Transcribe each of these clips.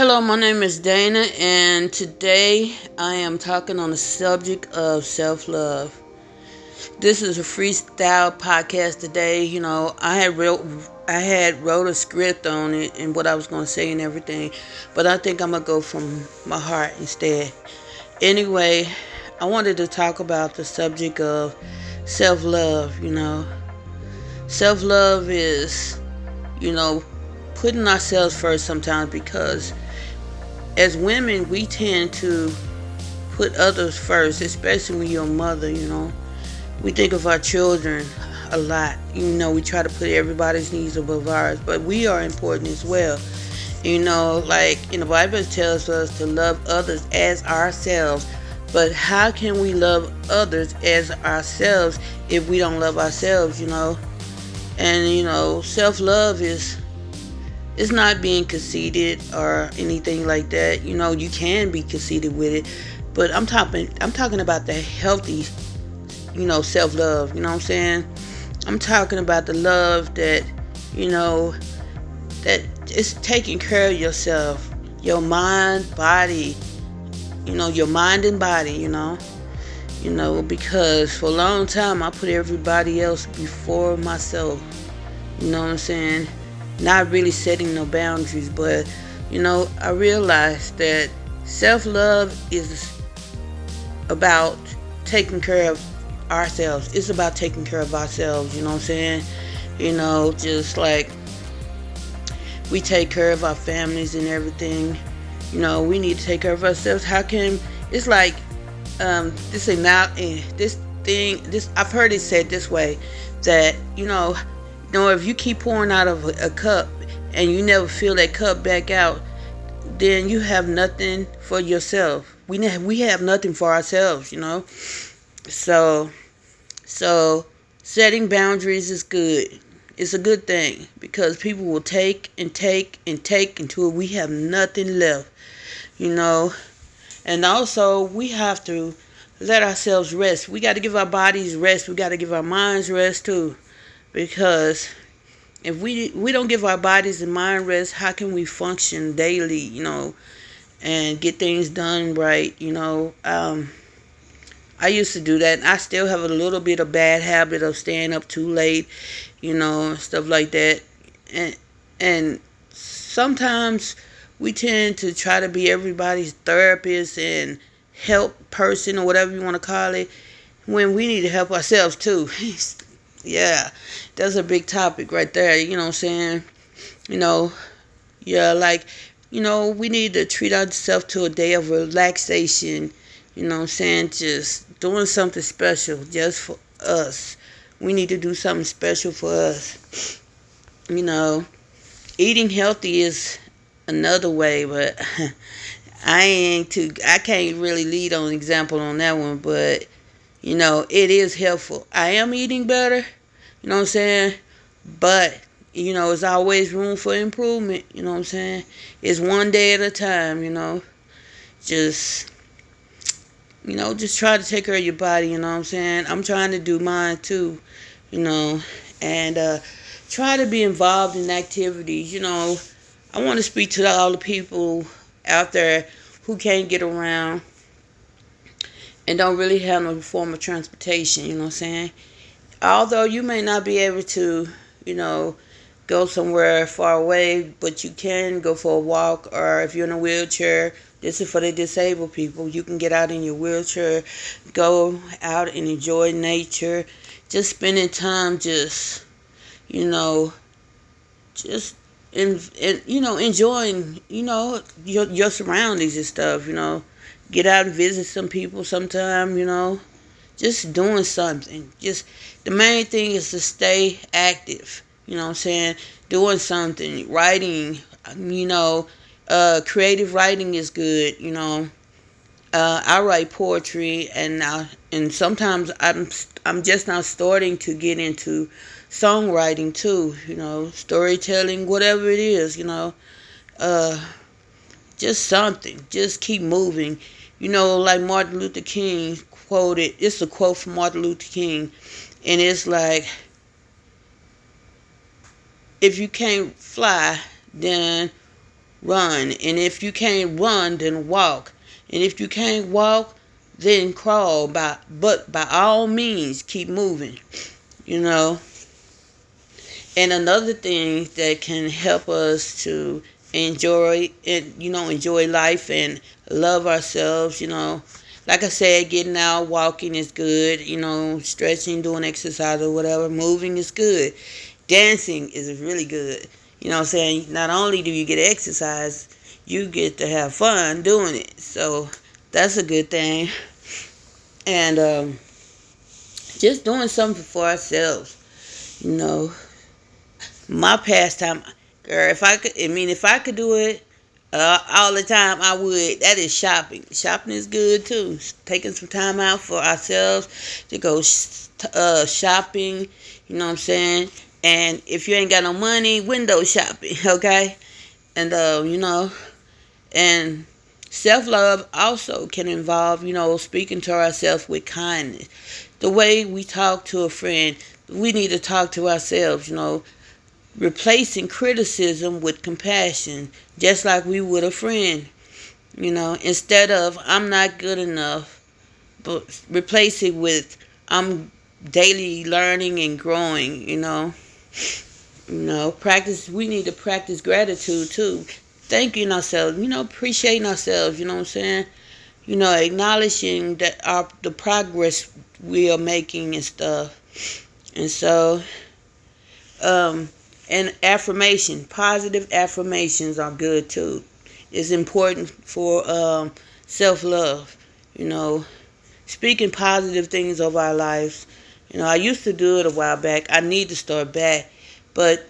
Hello, my name is Dana, and today I am talking on the subject of self love. This is a freestyle podcast today. I had wrote a script on it and what I was going to say and everything, but I think I'm gonna go from my heart instead. Anyway, I wanted to talk about the subject of self love. Self love is you know putting ourselves first sometimes because as women, we tend to put others first, especially when you're a mother. We think of our children a lot. We try to put everybody's needs above ours, but we are important as well. Like in the Bible, it tells us to love others as ourselves. But how can we love others as ourselves if we don't love ourselves? And self love is it's not being conceited or anything like that. You can be conceited with it, but I'm talking about the healthy, self love. You know what I'm saying? I'm talking about the love you know, that is taking care of yourself, your mind, body, your mind and body. Because for a long time I put everybody else before myself. You know what I'm saying? Not really setting no boundaries, but I realized that self-love is about taking care of ourselves. It's about taking care of ourselves. You know what I'm saying? Just like we take care of our families and everything. We need to take care of ourselves. How can it's like this thing now? This I've heard it said this way that if you keep pouring out of a cup and you never fill that cup back out, then you have nothing for yourself. We have nothing for ourselves. So setting boundaries is good. It's a good thing because people will take and take and take until we have nothing left. You know, and also we have to let ourselves rest. We got to give our bodies rest. We got to give our minds rest too, because if we don't give our bodies and mind rest, how can we function daily? And get things done right. I used to do that, and I still have a little bit of bad habit of staying up too late, stuff like that. And sometimes we tend to try to be everybody's therapist and help person or whatever you want to call it, when we need to help ourselves too. Yeah, that's a big topic right there. You know what I'm saying? You know, yeah, like, we need to treat ourselves to a day of relaxation. You know what I'm saying? Just doing something special just for us. We need to do something special for us. You know, eating healthy is another way, but I can't really lead on example on that one, but it is helpful. I am eating better, you know what I'm saying? But, there's always room for improvement, you know what I'm saying? It's one day at a time. Just, just try to take care of your body, you know what I'm saying? I'm trying to do mine too, you know, and try to be involved in activities. I want to speak to all the people out there who can't get around and don't really have no form of transportation, you know what I'm saying? Although you may not be able to, you know, go somewhere far away, but you can go for a walk, or if you're in a wheelchair, this is for the disabled people. You can get out in your wheelchair, go out and enjoy nature, just spending time, just, you know, just enjoying, your surroundings and stuff. Get out and visit some people sometime. Just doing something. Just the main thing is to stay active. You know what I'm saying? Doing something, writing. Creative writing is good. I write poetry, and sometimes I'm just now starting to get into songwriting too. Storytelling, whatever it is. Just something. Just keep moving. Like Martin Luther King quoted. It's a quote from Martin Luther King, and it's like, if you can't fly, then run. And if you can't run, then walk. And if you can't walk, then crawl. But by all means, keep moving. You know. And another thing that can help us to enjoy it, enjoy life and love ourselves, like I said, getting out, walking is good, stretching, doing exercise or whatever, moving is good. Dancing is really good. You know what I'm saying? Not only do you get exercise, you get to have fun doing it. So that's a good thing. And just doing something for ourselves, you know. My pastime, girl, if I could do it all the time, I would. That is shopping. Shopping is good too. Taking some time out for ourselves to go shopping. You know what I'm saying? And if you ain't got no money, window shopping, okay? And and self love also can involve, speaking to ourselves with kindness. The way we talk to a friend, we need to talk to ourselves, replacing criticism with compassion, just like we would a friend. Instead of I'm not good enough, but replace it with I'm daily learning and growing. Practice. We need to practice gratitude too, thanking ourselves. Appreciating ourselves. You know what I'm saying? Acknowledging that the progress we are making and stuff. And so, um, and positive affirmations are good too. It's important for self love. You know, Speaking positive things of our lives. I used to do it a while back. I need to start back, but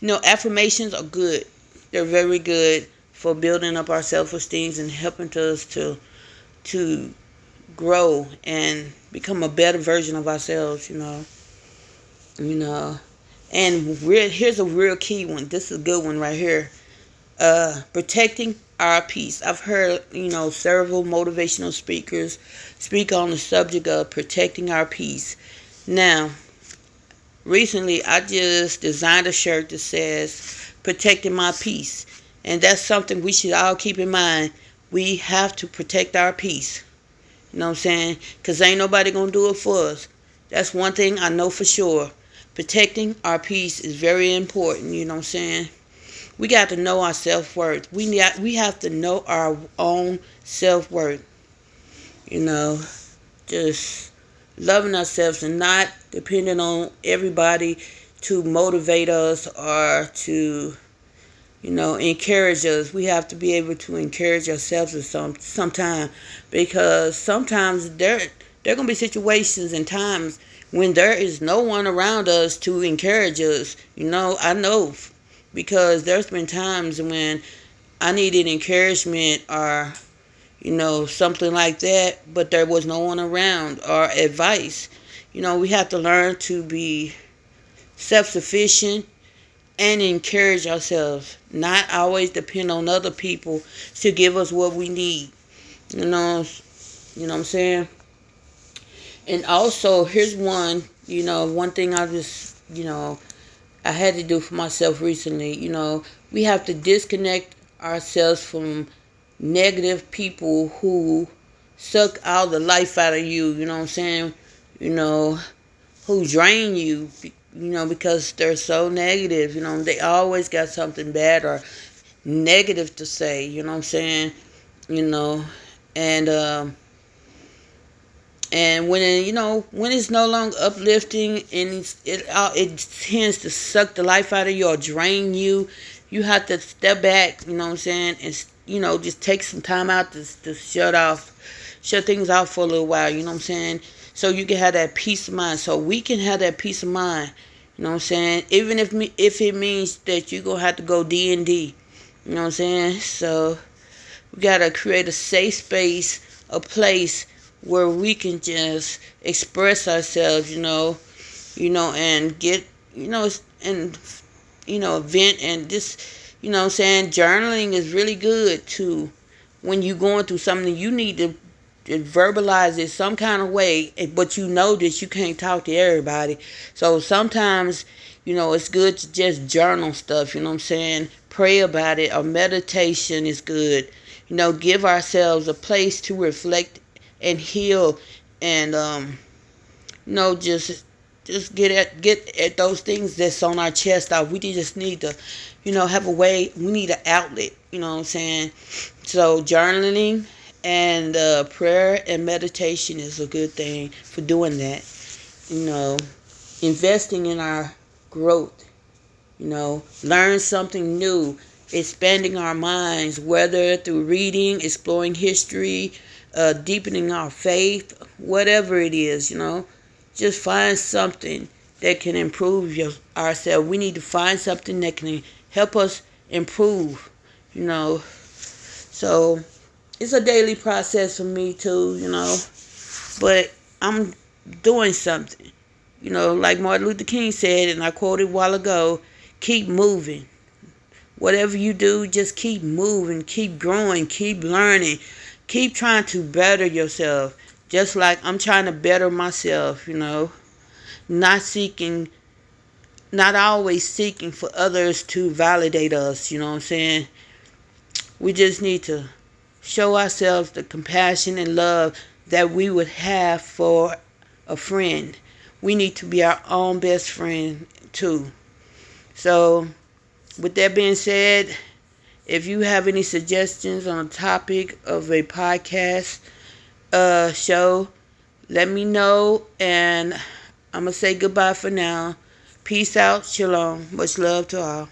affirmations are good. They're very good for building up our self esteem and helping us to grow and become a better version of ourselves. You know. And here's a real key one. This is a good one right here. Protecting our peace. I've heard, several motivational speakers speak on the subject of protecting our peace. Now, recently I just designed a shirt that says protecting my peace. And that's something we should all keep in mind. We have to protect our peace. You know what I'm saying? Because ain't nobody going to do it for us. That's one thing I know for sure. Protecting our peace is very important. You know what I'm saying? We got to know our self-worth. We have to know our own self-worth. Just loving ourselves and not depending on everybody to motivate us or to, encourage us. We have to be able to encourage ourselves at some time, because sometimes there are going to be situations and times when there is no one around us to encourage us. I know, because there's been times when I needed encouragement or something like that, but there was no one around or advice. We have to learn to be self-sufficient and encourage ourselves, not always depend on other people to give us what we need. You know what I'm saying? And also, here's one thing I had to do for myself recently. We have to disconnect ourselves from negative people who suck all the life out of you. You know what I'm saying? Who drain you. Because they're so negative. They always got something bad or negative to say. You know what I'm saying? And when it's no longer uplifting and it tends to suck the life out of you or drain you, you have to step back. You know what I'm saying? And just take some time out to shut things off for a little while. You know what I'm saying? So you can have that peace of mind. So we can have that peace of mind. You know what I'm saying? Even if it means that you're gonna have to go D&D. You know what I'm saying? So we gotta create a safe space, a place where we can just express ourselves, and get, and, vent and just, what I'm saying, journaling is really good too. When you're going through something, you need to verbalize it some kind of way, but you know that you can't talk to everybody. So sometimes, it's good to just journal stuff, you know what I'm saying? Pray about it, or meditation is good. Give ourselves a place to reflect and heal, and just get at those things that's on our chest off. We just need to, have a way. We need an outlet. You know what I'm saying? So journaling and prayer and meditation is a good thing for doing that. You know, investing in our growth. Learn something new, expanding our minds, whether through reading, exploring history, deepening our faith, whatever it is. Just find something that can improve ourselves. We need to find something that can help us improve. You know, so it's a daily process for me too. But I'm doing something. Like Martin Luther King said, and I quoted a while ago, keep moving. Whatever you do, just keep moving, keep growing, keep learning, keep trying to better yourself. Just like I'm trying to better myself, not seeking, not always seeking for others to validate us, you know what I'm saying? We just need to show ourselves the compassion and love that we would have for a friend. We need to be our own best friend too. So, with that being said, if you have any suggestions on a topic of a podcast show, let me know. And I'm going to say goodbye for now. Peace out. Shalom. Much love to all.